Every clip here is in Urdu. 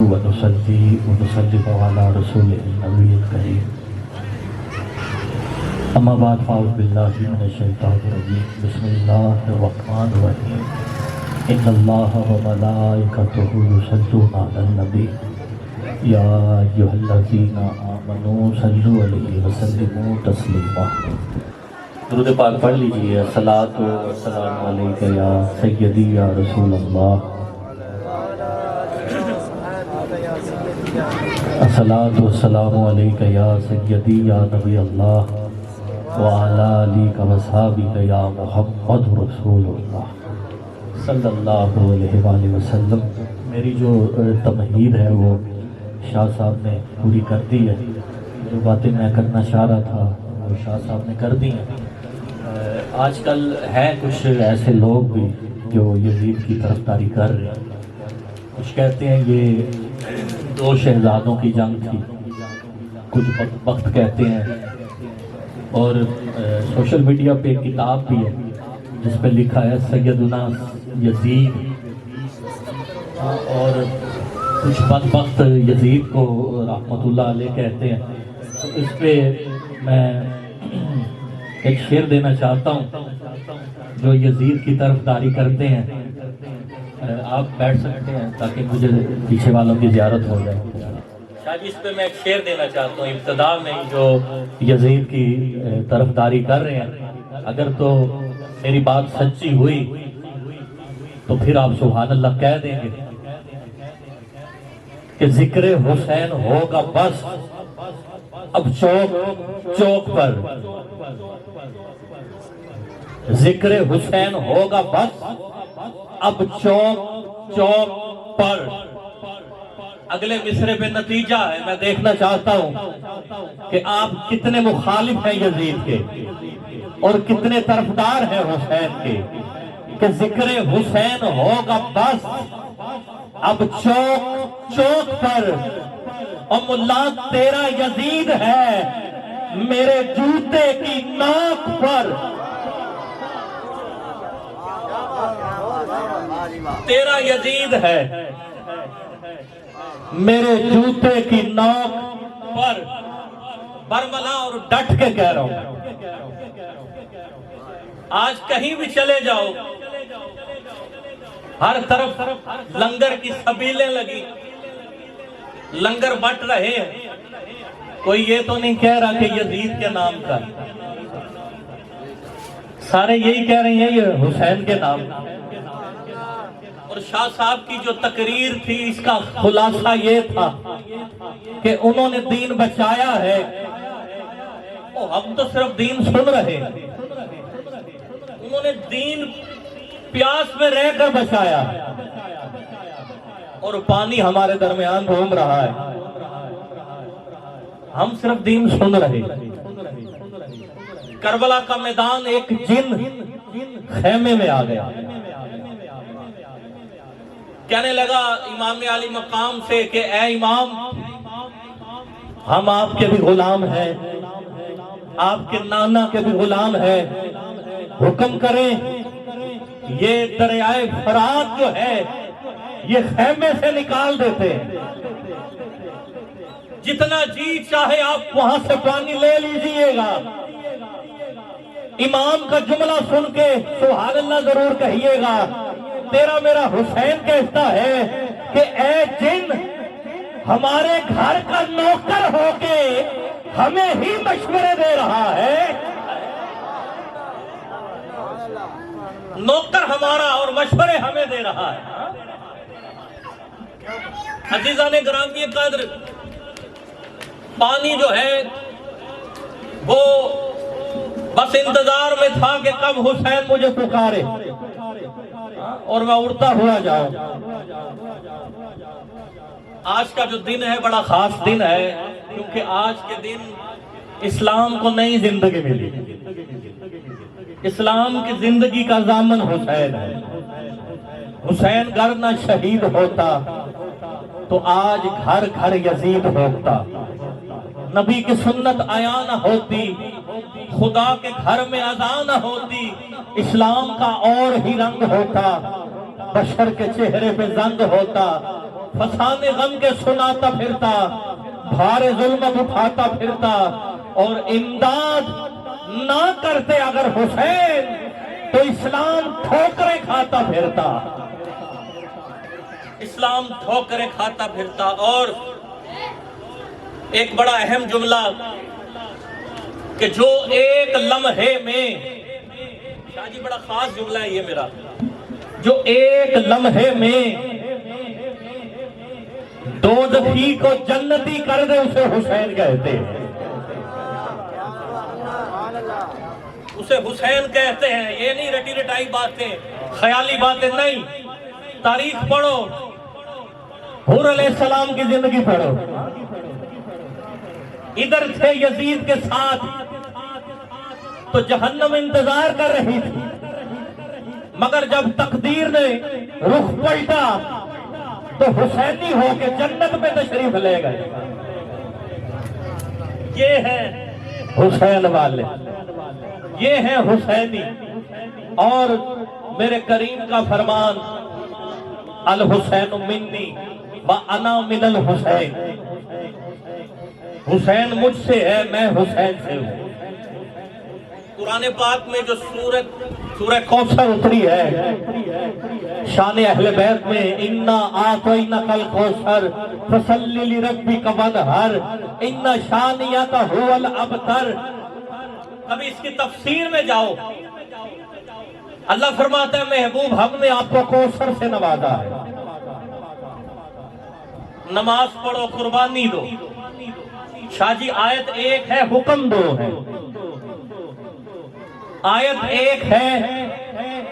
ونصلي ونسلم على رسول النبي الكريم اما بعد فاعوذ بالله من الشيطان الرجيم بسم الله الرحمن الرحيم ان الله وملائكته يصلون على النبي يا ايها الذين امنوا صلوا عليه وسلموا تسليما درود پاک پڑھ لیجئے الصلاۃ والسلام علیک یا سیدی یا رسول اللہ الصلاۃ والسلام علیک یا سیدی یا نبی اللہ وعلی آلک وصحبہ یا محمد رسول اللہ صلی اللہ علیہ وآلہ وسلم۔ میری جو تمہید ہے وہ شاہ صاحب نے پوری کر دی ہے، جو باتیں میں کرنا چاہ رہا تھا وہ شاہ صاحب نے کر دی ہیں۔ آج کل ہیں کچھ ایسے لوگ بھی جو یزید کی طرفداری کر رہے ہیں، کچھ کہتے ہیں یہ دو شہزادوں کی جنگ تھی، کچھ وقت کہتے ہیں، اور سوشل میڈیا پہ ایک کتاب بھی ہے جس پہ لکھا ہے سیدنا یزید، اور کچھ بدبخت یزید کو رحمت اللہ علیہ کہتے ہیں۔ تو اس پہ میں ایک شعر دینا چاہتا ہوں جو یزید کی طرفداری کرتے ہیں۔ آپ بیٹھ سکتے ہیں تاکہ مجھے پیچھے والوں کی زیارت ہو جائے۔ شاید اس پہ میں ایک شعر دینا چاہتا ہوں ابتدا میں جو یزید کی طرفداری کر رہے ہیں، اگر تو میری بات سچی ہوئی تو پھر آپ سبحان اللہ کہہ دیں گے کہ ذکر حسین ہوگا بس اب چوک چوک پر، ذکر حسین ہوگا بس اب چوک چوک پر۔ اگلے مصرے پہ نتیجہ ہے، میں دیکھنا چاہتا ہوں کہ آپ کتنے مخالف ہیں یزید کے اور کتنے طرفدار ہیں حسین کے، کہ ذکر حسین ہوگا بس اب چوک چوک پر، اور ملا تیرا یزید ہے میرے جوتے کی ناک پر۔ تیرا یزید ہے میرے جوتے کی ناک پر، برملا اور ڈٹ کے کہہ رہا ہوں۔ آج کہیں بھی چلے جاؤ ہر طرف لنگر کی سبیلیں لگی، لنگر بٹ رہے ہیں، کوئی یہ تو نہیں کہہ رہا کہ یزید کے نام کا، سارے یہی کہہ رہے ہیں یہ حسین کے نام۔ اور شاہ صاحب کی جو تقریر تھی اس کا خلاصہ یہ تھا کہ انہوں نے دین بچایا ہے، ہم تو صرف دین سن رہے ہیں، انہوں نے دین پیاس میں رہ کر بچایا اور پانی ہمارے درمیان گھوم رہا ہے، ہم صرف دین سن رہے۔ کربلا کا میدان ایک جن خیمے میں آ گیا، کہنے لگا امام علی مقام سے کہ اے امام، ہم آپ کے بھی غلام ہیں، آپ کے نانا کے بھی غلام ہیں، حکم کریں یہ دریائے فرات جو ہے یہ خیمے سے نکال دیتے ہیں، جتنا جی چاہے آپ وہاں سے پانی لے لیجئے گا۔ امام کا جملہ سن کے سبحان اللہ ضرور کہیے گا۔ تیرا میرا حسین کہتا ہے کہ اے جن، ہمارے گھر کا نوکر ہو کے ہمیں ہی مشورے دے رہا ہے، نوکر ہمارا اور مشورے ہمیں دے رہا ہے۔ عزیزان گرامی قدر، پانی جو ہے وہ بس انتظار میں تھا کہ کب حسین مجھے پکارے اور میں اڑتا ہوا جاؤں۔ آج کا جو دن ہے بڑا خاص دن ہے، کیونکہ آج کے دن اسلام کو نئی زندگی ملی، اسلام کی زندگی کا ضامن حسین ہے۔ حسین گر نہ شہید ہوتا تو آج گھر گھر یزید ہوتا، نبی کی سنت آیا نہ ہوتی، خدا کے گھر میں اذان نہ ہوتی، اسلام کا اور ہی رنگ ہوتا، بشر کے چہرے پہ زنگ ہوتا، فسانے غم کے سناتا پھرتا، بھار ظلمت اٹھاتا پھرتا، اور امداد نہ کرتے اگر حسین تو اسلام ٹھوکریں کھاتا پھرتا، اسلام ٹھوکریں کھاتا پھرتا۔ اور ایک بڑا اہم جملہ کہ جو ایک لمحے میں، شاہ جی بڑا خاص جملہ ہے یہ میرا، جو ایک لمحے میں دوزخی کو جنتی کر دے اسے حسین کہتے ہیں، اسے حسین کہتے ہیں۔ یہ نہیں رٹی رٹائی باتیں، خیالی باتیں نہیں، تاریخ پڑھو، حور علیہ السلام کی زندگی پڑھو۔ ادھر تھے یزید کے ساتھ تو جہنم انتظار کر رہی تھی، مگر جب تقدیر نے رخ پلٹا تو حسینی ہو کے جنت میں تشریف لے گئے۔ یہ ہیں حسین والے، یہ ہیں حسینی۔ اور میرے کریم کا فرمان الحسین منی وانا من الحسین، حسین مجھ سے ہے، میں حسین سے ہوں۔ قرآن پاک میں جو سورہ کوثر اتری ہے شان اہل بیت میں، اِنَّا آتَيْنَكَ الْكَوْثَرَ فَصَلِّ لِرَبِّكَ وَانْحَرْ اِنَّ شَانِئَكَ هُوَ الْأَبْتَرُ۔ ابھی اس کی تفسیر میں جاؤ، اللہ فرماتا ہے محبوب ہم نے آپ کو کوثر سے نوازا ہے، نماز پڑھو، قربانی دو۔ شاہ جی آیت ایک ہے، حکم دو ہے، آیت ایک ہے،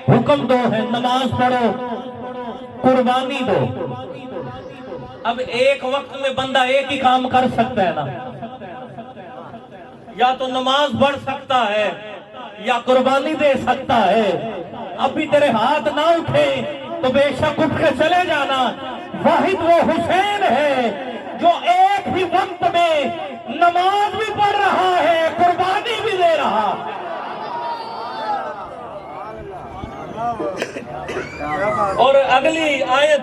حکم دو ہے، نماز پڑھو، قربانی دو۔ اب ایک وقت میں بندہ ایک ہی کام کر سکتا ہے نا، یا تو نماز پڑھ سکتا ہے یا قربانی دے سکتا ہے۔ اب بھی تیرے ہاتھ نہ اٹھے تو بے شک اٹھ کے چلے جانا، واحد وہ حسین ہے جو ایک ہی وقت میں نماز بھی پڑھ رہا ہے، قربانی بھی دے رہا ہے۔ اور اگلی آیت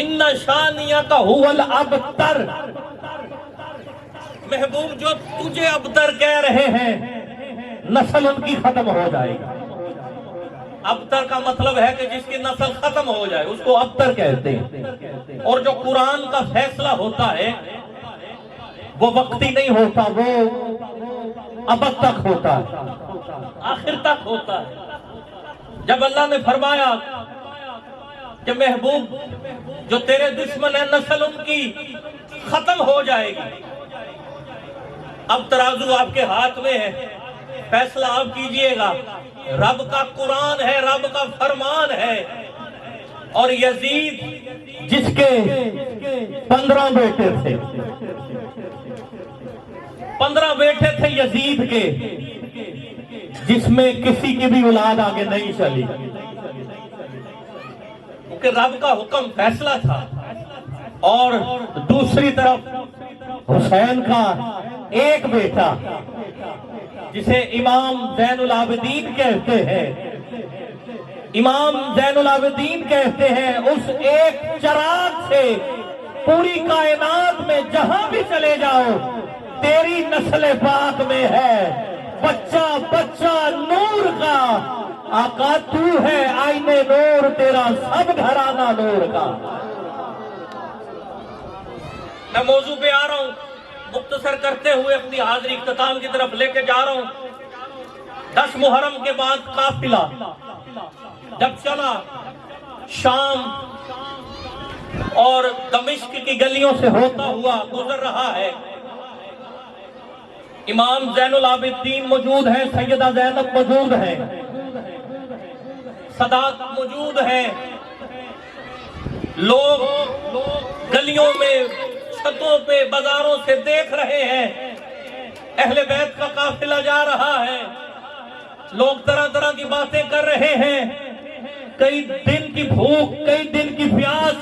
ان شانیک هو الابتر، محبوب جو تجھے ابتر کہہ رہے ہیں نسل ان کی ختم ہو جائے گی۔ ابتر کا مطلب ہے کہ جس کی نسل ختم ہو جائے اس کو ابتر کہتے ہیں۔ اور جو قرآن کا فیصلہ ہوتا ہے وہ وقتی نہیں ہوتا، وہ ابد تک ہوتا ہے، آخر تک ہوتا ہے۔ جب اللہ نے فرمایا کہ محبوب جو تیرے دشمن ہیں نسل ان کی ختم ہو جائے گی، اب ترازو آپ کے ہاتھ میں ہے، فیصلہ آپ کیجئے گا۔ رب کا قرآن ہے، رب کا فرمان ہے۔ اور یزید جس کے 15 بیٹے تھے، 15 بیٹے تھے یزید کے، جس میں کسی کی بھی اولاد آگے نہیں چلی، کیونکہ رب کا حکم فیصلہ تھا۔ اور دوسری طرف حسین کا ایک بیٹا جسے امام زین العابدین کہتے ہیں، امام زین العابدین کہتے ہیں اس ایک چراغ سے پوری کائنات میں جہاں بھی چلے جاؤ تیری نسل پاک میں ہے، بچہ بچہ نور کا، آقا تو ہے آئینے نور تیرا سب گھرانہ نور کا۔ میں موضوع پہ آ رہا ہوں، مختصر کرتے ہوئے اپنی حاضری اختتام کی طرف لے کے جا رہا ہوں۔ 10 محرم کے بعد قافلہ جب چلا شام اور دمشق کی گلیوں سے ہوتا ہوا گزر رہا ہے، امام زین العابدین موجود ہیں، سیدہ زینب موجود ہیں، سادات موجود ہیں، لوگ گلیوں میں چھتوں پہ بازاروں سے دیکھ رہے ہیں، اہل بیت کا قافلہ جا رہا ہے، لوگ طرح طرح کی باتیں کر رہے ہیں، کئی دن کی بھوک، کئی دن کی پیاس،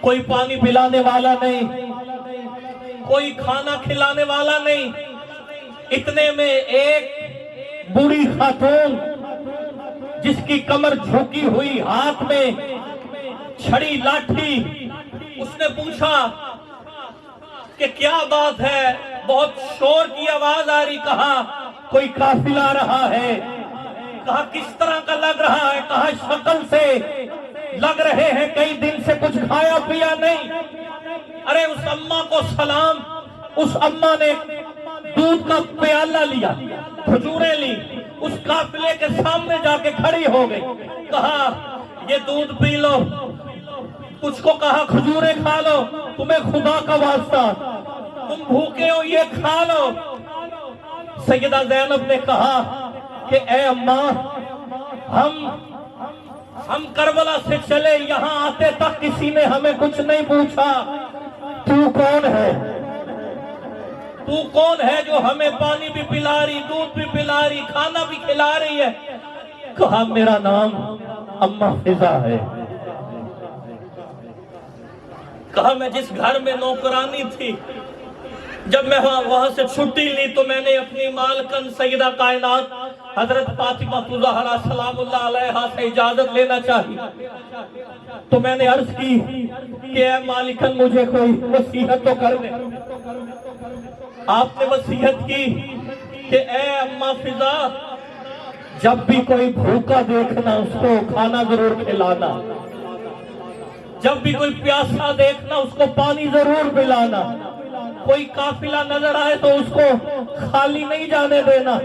کوئی پانی پلانے والا نہیں، کوئی کھانا کھلانے والا نہیں۔ اتنے میں ایک بوڑھی خاتون جس کی کمر جھکی ہوئی، ہاتھ میں چھڑی لاٹھی. اس نے پوچھا کہ کیا بات ہے، بہت شور کی آواز آ رہی. کہا کوئی قافلہ آ رہا ہے. کہا کس طرح کا لگ رہا ہے؟ کہا شکل سے لگ رہے ہیں کئی دن سے کچھ کھایا پیا نہیں. ارے اس اماں کو سلام. اس اماں نے دودھ کا پیالہ لیا، کھجوریں لی، اس قافلے کے سامنے جا کے کھڑی ہو گئی. کہا یہ دودھ پی لو. کچھ کو کہا کھجوریں کھا لو، تمہیں خدا کا واسطہ، تم بھوکے ہو، یہ کھا لو. سیدہ زینب نے کہا کہ اے اماں، ہم کربلا سے چلے، یہاں آتے تک کسی نے ہمیں کچھ نہیں پوچھا. تو کون ہے؟ تو کون ہے جو ہمیں پانی بھی پلا رہی، دودھ بھی پلا رہی، کھانا بھی کھلا رہی ہے؟ کہا میرا نام اماں فضا ہے. کہا میں جس گھر میں نوکرانی تھی، جب میں وہاں سے چھٹی لی تو میں نے اپنی مالکن سیدہ کائنات حضرت فاطمہ زہرا سلام اللہ علیہا سے اجازت لینا چاہی. تو میں نے عرض کی کہ اے مالکن مجھے کوئی وصیت تو کر دے. آپ نے وصیت کی کہ اے اماں فضا، جب بھی کوئی بھوکا دیکھنا اس کو کھانا ضرور کھلانا، جب بھی کوئی پیاسا دیکھنا اس کو پانی ضرور پلانا، کوئی قافلہ نظر آئے تو اس کو خالی نہیں جانے دینا.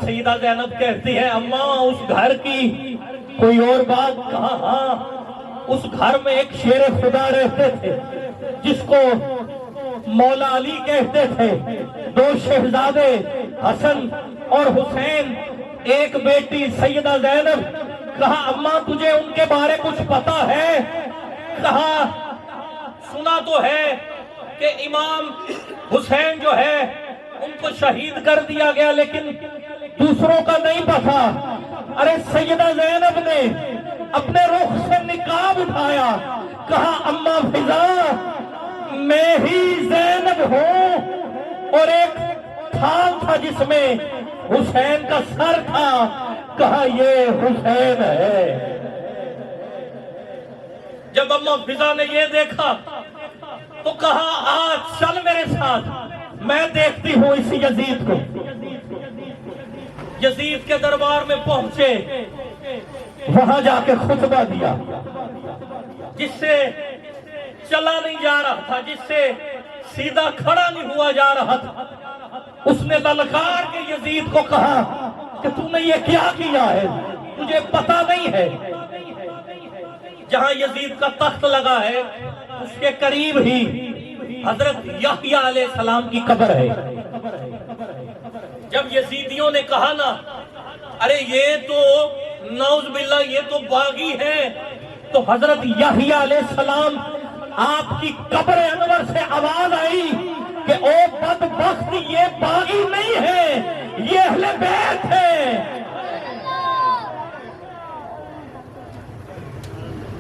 سیدہ زینب کہتی ہے اماں اس گھر کی کوئی اور بات؟ کہا ہاں، اس گھر میں ایک شیر خدا رہتے تھے جس کو مولا علی کہتے تھے. 2 شہزادے حسن اور حسین، ایک بیٹی سیدہ زینب. کہا اماں تجھے ان کے بارے کچھ پتا ہے؟ کہا سنا تو ہے کہ امام حسین جو ہے ان کو شہید کر دیا گیا، لیکن دوسروں کا نہیں پتا. ارے سیدہ زینب نے اپنے رخ سے نقاب اٹھایا. کہا اماں فضا، میں ہی زینب ہوں، اور ایک تھال تھا جس میں حسین کا سر تھا. کہا یہ حسین ہے. جب اماں فضا نے یہ دیکھا تو کہا آج چل میرے ساتھ، میں دیکھتی ہوں اس یزید کو. یزید کے دربار میں پہنچے، وہاں جا کے خطبہ دیا. جس سے چلا نہیں جا رہا تھا، جس سے سیدھا کھڑا نہیں ہوا جا رہا تھا، اس نے للکار کے یزید کو کہا کہ تو نے یہ کیا کیا ہے؟ تجھے پتا نہیں ہے جہاں یزید کا تخت لگا ہے اس کے قریب ہی حضرت یحییٰ علیہ السلام کی قبر ہے. جب یزیدیوں نے کہا نا ارے یہ تو نعوذ باللہ یہ تو باغی ہیں، تو حضرت یحییٰ علیہ السلام آپ کی قبر انور سے آواز آئی کہ او بدبخت، یہ باغی نہیں ہے، یہ اہل بیت ہے.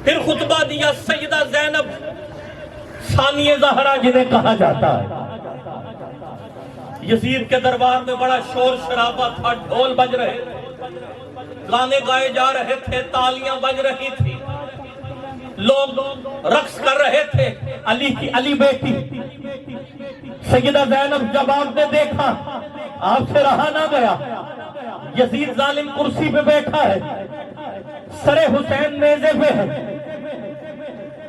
پھر خطبہ دیا سیدہ زینب ثانیہ زہرا جنہیں کہا جاتا ہے. یزید کے دربار میں بڑا شور شرابہ تھا، ڈھول بج رہے تھے، گانے گائے جا رہے تھے، تالیاں بج رہی تھی، لوگ رقص کر رہے تھے. علی کی علی بیٹی سیدہ زینب جب آپ نے دیکھا آپ سے رہا نہ گیا. یزید ظالم کرسی پہ بیٹھا ہے، سر حسین نیزے پہ ہے،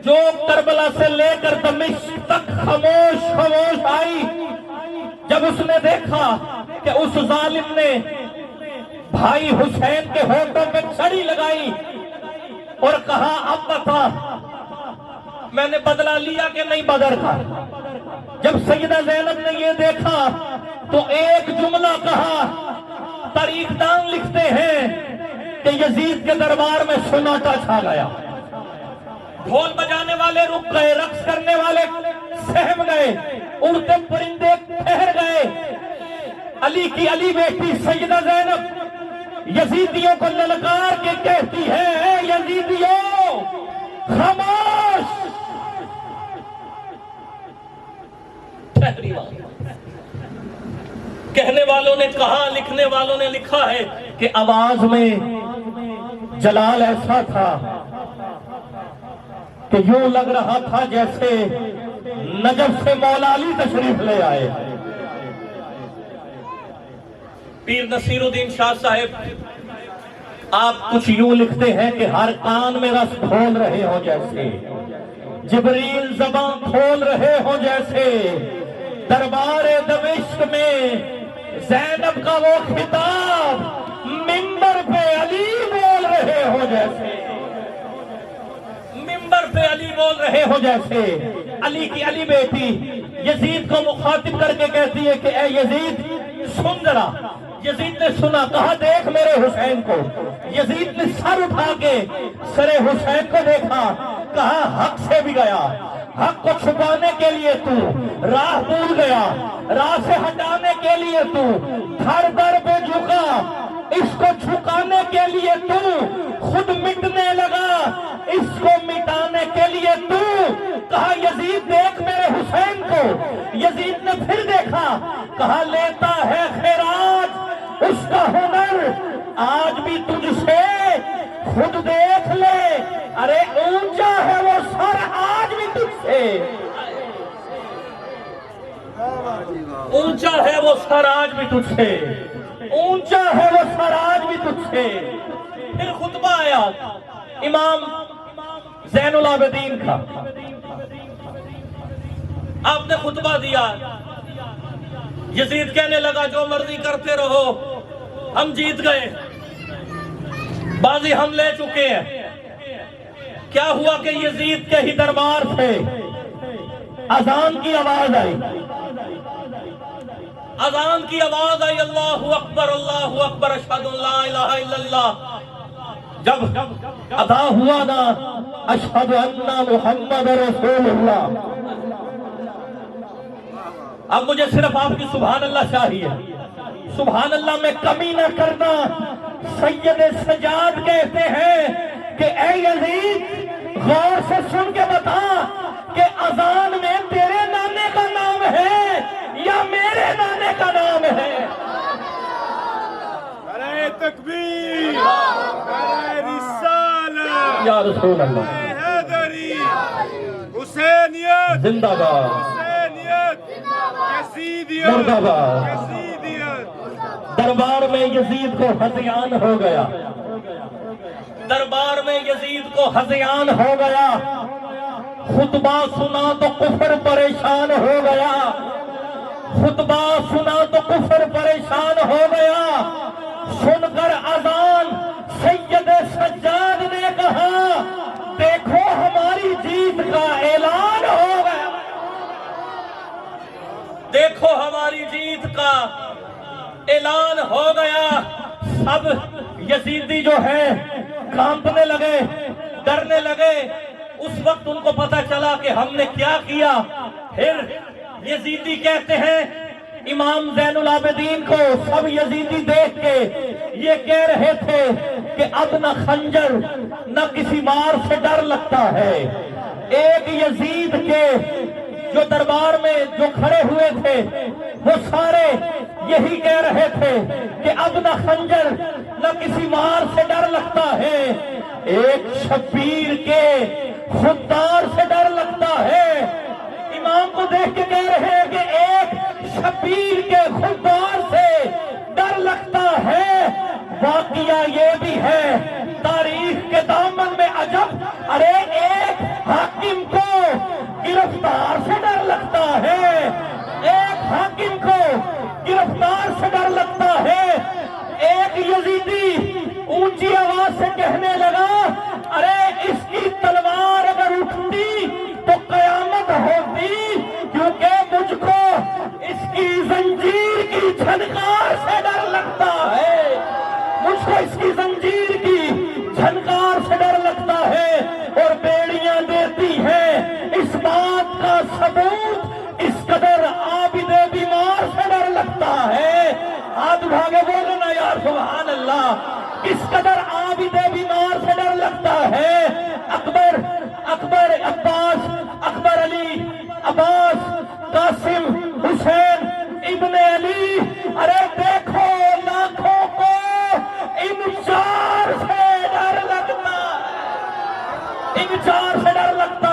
جو کربلا سے لے کر دمشق تک خاموش خاموش آئی. جب اس نے دیکھا کہ اس ظالم نے بھائی حسین کے ہونٹوں پہ چھڑی لگائی اور کہا اب بتا میں نے بدلہ لیا کہ نہیں بدر کا. جب سیدہ زینب نے یہ دیکھا تو ایک جملہ کہا. تاریخ دان لکھتے ہیں کہ یزید کے دربار میں سناٹا چھا گیا، ڈھول بجانے والے رک گئے، رقص کرنے والے سہم گئے، اڑتے پرندے ٹھہر گئے. علی کی علی بیٹی سیدہ زینب یزیدیوں کو للکار کے کہتی ہے اے یزیدیوں خاموش. کہنے والوں نے کہا، لکھنے والوں نے لکھا ہے کہ آواز میں جلال ایسا تھا کہ یوں لگ رہا تھا جیسے نجف سے مولا علی تشریف لے آئے۔ پیر نصیر الدین شاہ صاحب آپ کچھ یوں لکھتے ہیں کہ ہر کان میں رس کھول رہے ہو جیسے، جبریل زبان کھول رہے ہو جیسے، دربار دمشق میں زینب کا وہ خطاب منبر پہ علی بول رہے ہو جیسے، منبر پہ علی بول رہے ہو جیسے۔ علی کی علی بیٹی یزید کو مخاطب کر کے کہتی ہے کہ اے یزید سن ذرا۔ یزید نے سنا، کہا دیکھ میرے حسین کو۔ یزید نے سر اٹھا کے سر حسین کو دیکھا، کہا حق سے بھی گیا، حق کو چھپانے کے لیے تو راہ بھول گیا، راہ سے ہٹانے کے لیے تو تھر در پہ جھکا، اس کو جھکانے کے لیے تو خود مٹنے لگا، اس کو مٹانے کے لیے تو۔ کہا یزید دیکھ میرے حسین کو۔ یزید نے پھر دیکھا، کہا لیتا ہے خیرات اس کا ہنر آج بھی تجھ سے، خود دیکھ لے، ارے اونچا ہے وہ سر آج بھی تجھ سے، اونچا ہے وہ سر آج بھی تجھ سے، اونچا ہے وہ سر آج بھی تجھ سے۔ پھر خطبہ آیا امام زین العابدین کا، آپ نے خطبہ دیا۔ یزید کہنے لگا جو مرضی کرتے رہو، ہم جیت گئے، بازی ہم لے چکے ہیں۔ کیا ہوا کہ یزید کے ہی دربار سے اذان کی آواز آئی، اذان کی آواز آئی، اللہ اکبر اللہ اکبر اشہد ان لا الہ الا اللہ۔ جب ادا ہوا نا اشہد ان محمد رسول اللہ، اب مجھے صرف آپ کی سبحان اللہ چاہیے، سبحان اللہ میں کمی نہ کرنا۔ سید سجاد کہتے ہیں کہ اے یزید غور سے سن کے بتا کہ اذان میں تیرے نانے کا نام ہے یا میرے نانے کا نام ہے؟ نعرہ تکبیر، نعرہ رسالت، یا رسول اللہ، حیدری، حسینیت زندہ باد، حسینیت، یزیدیت، مردہ باد۔ یزیدیت۔ دربار میں یزید کو ہذیان ہو گیا، دربار میں یزید کو ہذیان ہو گیا، خطبہ سنا تو کفر پریشان ہو گیا، خطبہ سنا تو کفر پریشان ہو گیا۔ سن کر اذان سید سجاد نے کہا دیکھو ہماری جیت کا اعلان ہو گیا، دیکھو ہماری جیت کا اعلان ہو گیا۔ سب یزیدی جو ہے کانپنے لگے، ڈرنے لگے۔ اس وقت ان کو پتا چلا کہ ہم نے کیا کیا۔ پھر یزیدی کہتے ہیں امام زین العابدین کو، سب یزیدی دیکھ کے یہ کہہ رہے تھے کہ اب نہ خنجر نہ کسی مار سے ڈر لگتا ہے۔ ایک یزید کے جو دربار میں جو کھڑے ہوئے تھے وہ سارے یہی کہہ رہے تھے کہ اب نہ خنجر نہ کسی مار سے ڈر لگتا ہے، ایک شبیر کے خوددار سے ڈر لگتا ہے۔ امام کو دیکھ کے کہہ رہے ہیں کہ ایک شبیر کے خوددار سے ڈر لگتا ہے۔ واقعہ یہ بھی ہے تاریخ کے دامن میں عجب، ارے ایک حاکم کو گرفتار سے ڈر لگتا ہے، ایک حاکم کو گرفتار سے ڈر لگتا ہے۔ ایک یزیدی اونچی آواز سے کہنے لگا ارے اس کی تلوار اگر اٹھتی تو قیامت ہوتی، کیونکہ مجھ کو اس کی زنجیر کی جھنکار سے ڈر لگتا ہے، مجھ کو اس کی زنجیر کی جھنکار سے ڈر لگتا ہے۔ اور بیڑیاں دیتی ہیں اس بات کا ثبوت، اس قدر عابد بیمار سے ڈر لگتا ہے۔ ہاتھ اٹھا کے بولو نا یار سبحان اللہ، کس قدر عابد بیمار سے ڈر لگتا ہے۔ اکبر عباس، اکبر علی، عباس، قاسم، حسین ابن علی، ارے دیکھو لاکھوں کو ان چار سے ڈر لگتا ہے، ان چار سے ڈر لگتا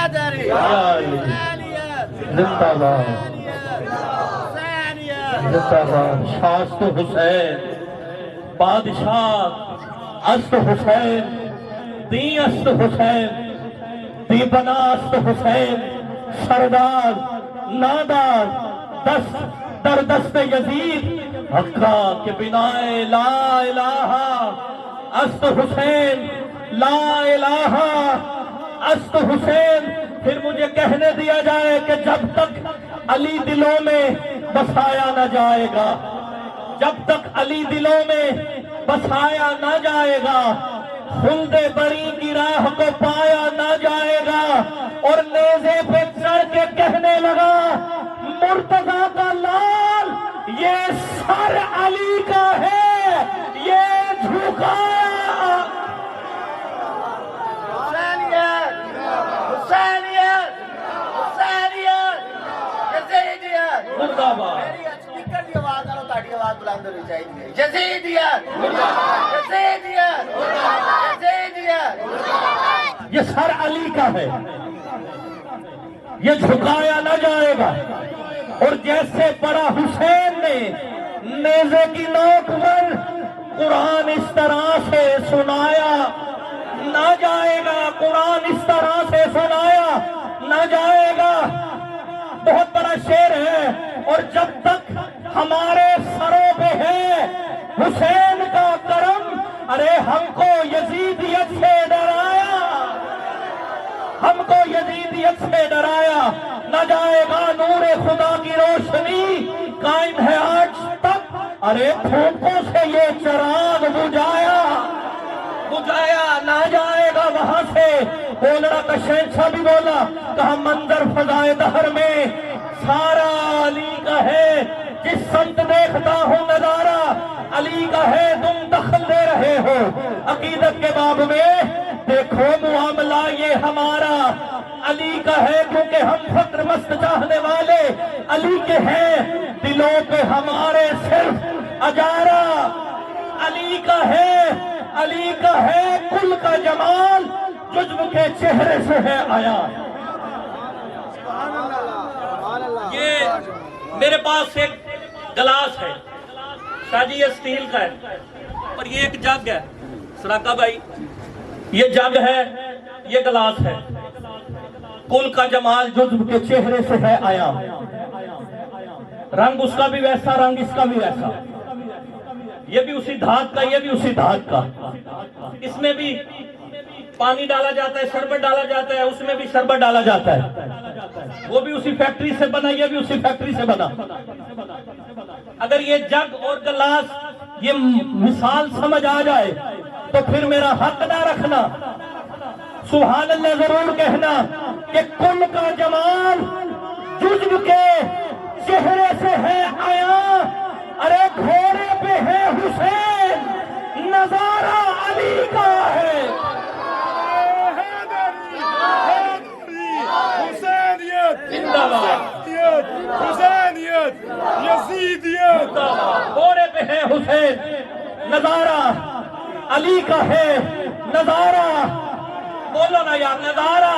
حیدری زندہ باد زندہ باد شاست حسین بادشاہ است حسین دی است حسین دی بنا است حسین سردار نادار دست در دست یزید حقا کے بنا لا الہ است حسین لا الہ است حسین. پھر مجھے کہنے دیا جائے کہ جب تک علی دلوں میں بسایا نہ جائے گا، جب تک علی دلوں میں بسایا نہ جائے گا، خلد بری کی راہ کو پایا نہ جائے گا. اور نیزے پہ چڑھ کے کہنے لگا مرتضی کا لال یہ سر علی کا ہے، یہ جھکایا زندہ باد. یہ سر علی کا ہے، یہ جھکایا نہ جائے گا. اور جیسے بڑا حسین نے نیزے کی نوک پر قرآن اس طرح سے سنایا نہ جائے گا، قرآن اس طرح سے سنایا نہ جائے گا. بہت بڑا شعر ہے. اور جب تک ہمارے سروں پہ ہے حسین کا کرم، ارے ہم کو یزیدیت سے ڈرایا، ہم کو یزیدیت سے ڈرایا نہ جائے گا. نور خدا کی روشنی قائم ہے آج تک، ارے پھونکوں سے یہ چراغ بجھایا نہ جائے گا وہاں سے. بولنا کا شہنشاہ بھی بولا، کہا منظر فضائے دہر میں سارا علی کا ہے، جس سمت دیکھتا ہوں نظارہ علی کا ہے. تم دخل دے رہے ہو عقیدت کے باب میں، دیکھو معاملہ یہ ہمارا علی کا ہے، کیونکہ ہم فقر مست چاہنے والے علی کے ہیں. دلوں پہ ہمارے صرف اجارہ علی کا ہے، علی کا ہے. کل کا جمال جزو کے چہرے سے ہے آیا. یہ میرے پاس ایک گلاس ہے شاہ جی، یہ سٹیل کا ہے، اور یہ ایک جگ ہے سراقہ بھائی، یہ جگ ہے، یہ گلاس ہے. کل کا جمال جزو کے چہرے سے ہے آیا. رنگ اس کا بھی ویسا، رنگ اس کا بھی ویسا، یہ بھی اسی دھات کا، یہ بھی اسی دھات کا. اس میں بھی پانی ڈالا جاتا ہے، شربت ڈالا جاتا ہے، اس میں بھی شربت ڈالا جاتا ہے. وہ بھی اسی فیکٹری سے بنا، یہ بھی اسی فیکٹری سے بنا. اگر یہ جگ اور گلاس یہ مثال سمجھ آ جائے تو پھر میرا حق نہ رکھنا، سبحان اللہ ضرور کہنا کہ کل کا جمال جزو کے چہرے سے ہے آیا. ارے گھوڑے پہ ہے حسین، نظارہ علی کا ہے. حسینیت زندہ باد حسینیت یزیدیت. گھوڑے پہ ہے حسین، نظارہ علی کا ہے. نظارہ بولو نا یار، نظارہ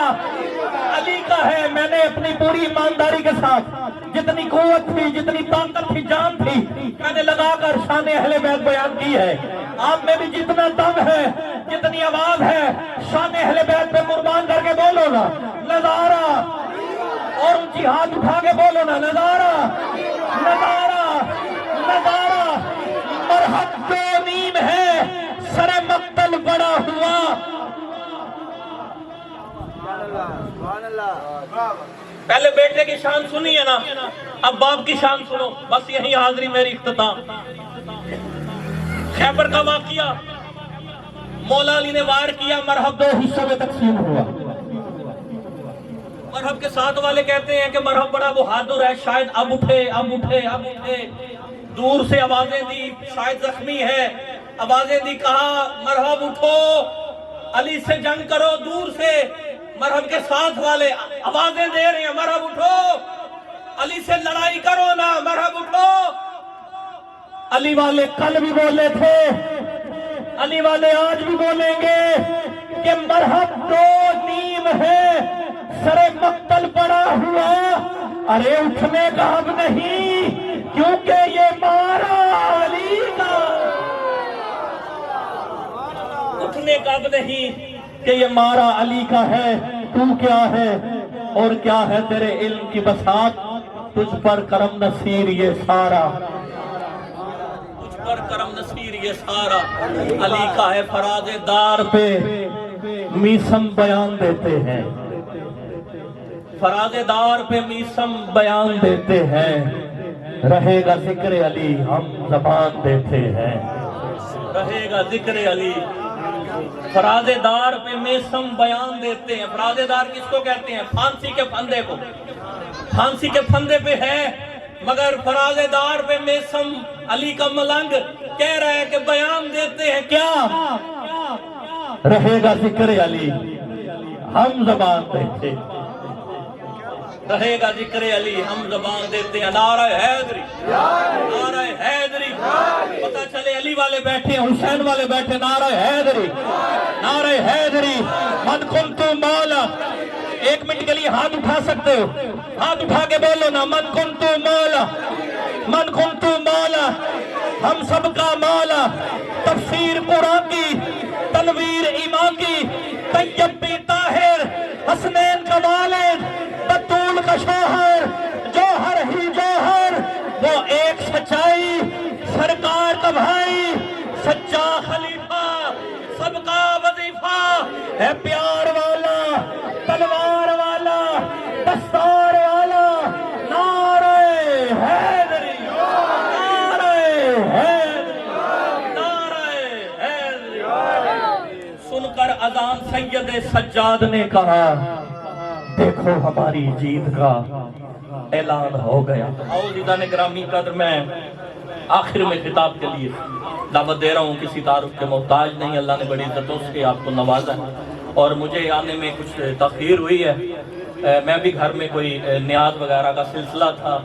علی کا ہے. میں نے اپنی پوری ایمانداری کے ساتھ جتنی قوت تھی، جتنی طاقت تھی، جان تھی، میں نے لگا کر شان اہل بیت بیان کی ہے. آپ میں بھی جتنا دم ہے، جتنی آواز ہے، شان اہل بیت پہ قربان کر کے بولو نا نظارہ. اور اونچی ہاتھ اٹھا کے بولو نا نظارہ نظارہ نظارہ. مرحب دو نیم ہے، سر مقتل بڑا ہوا. پہلے بیٹے کی شان سنی ہے نا، اب باپ کی شان سنو. بس یہی حاضری میری اختتام. خیبر کا واقعہ، مولا علی نے وار کیا، مرحب دو حصوں میں تقسیم ہوا. مرحب کے ساتھ والے کہتے ہیں کہ مرحب بڑا بہادر ہے، شاید اب اٹھے اب اٹھے اب اٹھے. دور سے آوازیں دی، شاید زخمی ہے، آوازیں دی، کہا مرحب اٹھو، علی سے جنگ کرو. دور سے مرحب کے ساتھ والے آوازیں دے رہے ہیں، مرحب اٹھو، علی سے لڑائی کرو نا، مرحب اٹھو. علی والے کل بھی بولے تھے، علی والے آج بھی بولیں گے کہ مرحب دو نیم ہے، محشر مقتل پڑا ہوا، ارے اٹھنے کا اب نہیں، کیونکہ یہ مارا علی کا، اٹھنے کا اب نہیں کہ یہ مارا علی کا ہے۔ تو کیا ہے اور کیا ہے تیرے علم کی بساط، تجھ پر کرم نصیر یہ سارا، تجھ پر کرم نصیر یہ سارا، علی کا ہے فراز دار پہ میسم بیان دیتے ہیں، فراز دار پہ میسم بیان دیتے ہیں، رہے گا ذکر علی ہم زبان دیتے ہیں، رہے گا ذکر علی فراز دار پہ میسم بیان دیتے ہیں۔ فراز دار کس کو کہتے ہیں؟ پھانسی کے پھندے کو، پھانسی کے پھندے پہ ہے، مگر فراز دار پہ میسم علی کا ملنگ کہہ رہا ہے کہ بیان دیتے ہیں کیا؟ رہے گا ذکر علی ہم زبان دیتے، رہے گا ذکر علی ہم زبان دیتے ہیں۔ نعرہ حیدری، نعرہ حیدری، پتہ چلے علی والے بیٹھے حسین والے بیٹھے، نعرہ حیدری، نعرہ حیدری، من کنت مولا، ایک منٹ کے لیے ہاتھ اٹھا سکتے ہو، ہاتھ اٹھا کے بولو نا، من کنت مولا، من کنت مولا، ہم سب کا مولا، تفسیر قرآن کی، تنویر ایمان کی، طیب بن طاہر، حسنین کا والد، بطول کا شوہر، جوہر ہی جوہر، وہ ایک سچائی، سرکار کا بھائی، سچا خلیفہ، سب کا وظیفہ ہے، پیار والا، تلوار والا، دستار والا، نعرہ حیدری، نعرہ حیدری، نعرہ حیدری۔ سن کر اذان سید سجاد نے کہا دیکھو ہماری جیت کا اعلان ہو گیا۔ عزیزان گرامی قدر، میں آخر میں خطاب کے لیے دعوت دے رہا ہوں، کسی تعارف کے محتاج نہیں، اللہ نے بڑی عزتوں سے آپ کو نوازا ہے، اور مجھے آنے میں کچھ تاخیر ہوئی ہے، میں بھی گھر میں کوئی نیاز وغیرہ کا سلسلہ تھا،